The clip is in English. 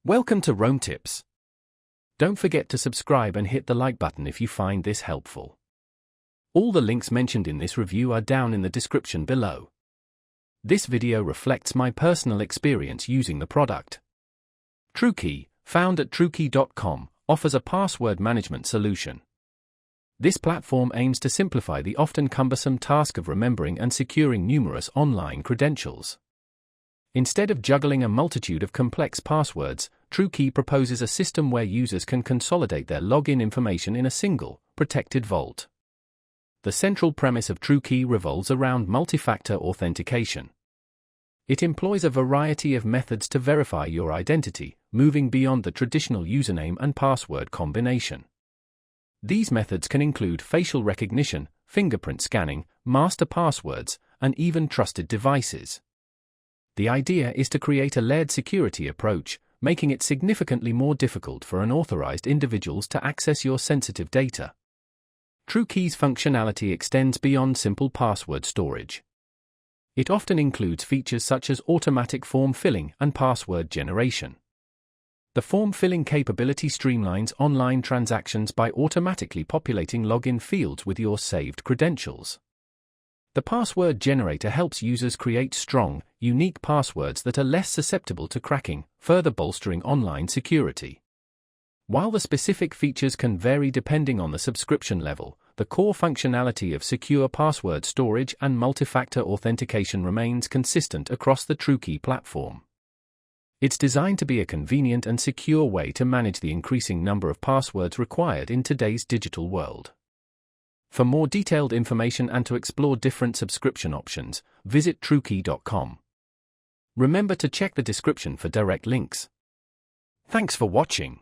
Welcome to Rome Tips. Don't forget to subscribe and hit the like button if you find this helpful. All the links mentioned in this review are down in the description below. This video reflects my personal experience using the product. TrueKey, found at TrueKey.com, offers a password management solution. This platform aims to simplify the often cumbersome task of remembering and securing numerous online credentials. Instead of juggling a multitude of complex passwords, TrueKey proposes a system where users can consolidate their login information in a single, protected vault. The central premise of TrueKey revolves around multi-factor authentication. It employs a variety of methods to verify your identity, moving beyond the traditional username and password combination. These methods can include facial recognition, fingerprint scanning, master passwords, and even trusted devices. The idea is to create a layered security approach, making it significantly more difficult for unauthorized individuals to access your sensitive data. TrueKey's functionality extends beyond simple password storage. It often includes features such as automatic form filling and password generation. The form filling capability streamlines online transactions by automatically populating login fields with your saved credentials. The password generator helps users create strong, unique passwords that are less susceptible to cracking, further bolstering online security. While the specific features can vary depending on the subscription level, the core functionality of secure password storage and multi-factor authentication remains consistent across the TrueKey platform. It's designed to be a convenient and secure way to manage the increasing number of passwords required in today's digital world. For more detailed information and to explore different subscription options, visit TrueKey.com. Remember to check the description for direct links. Thanks for watching.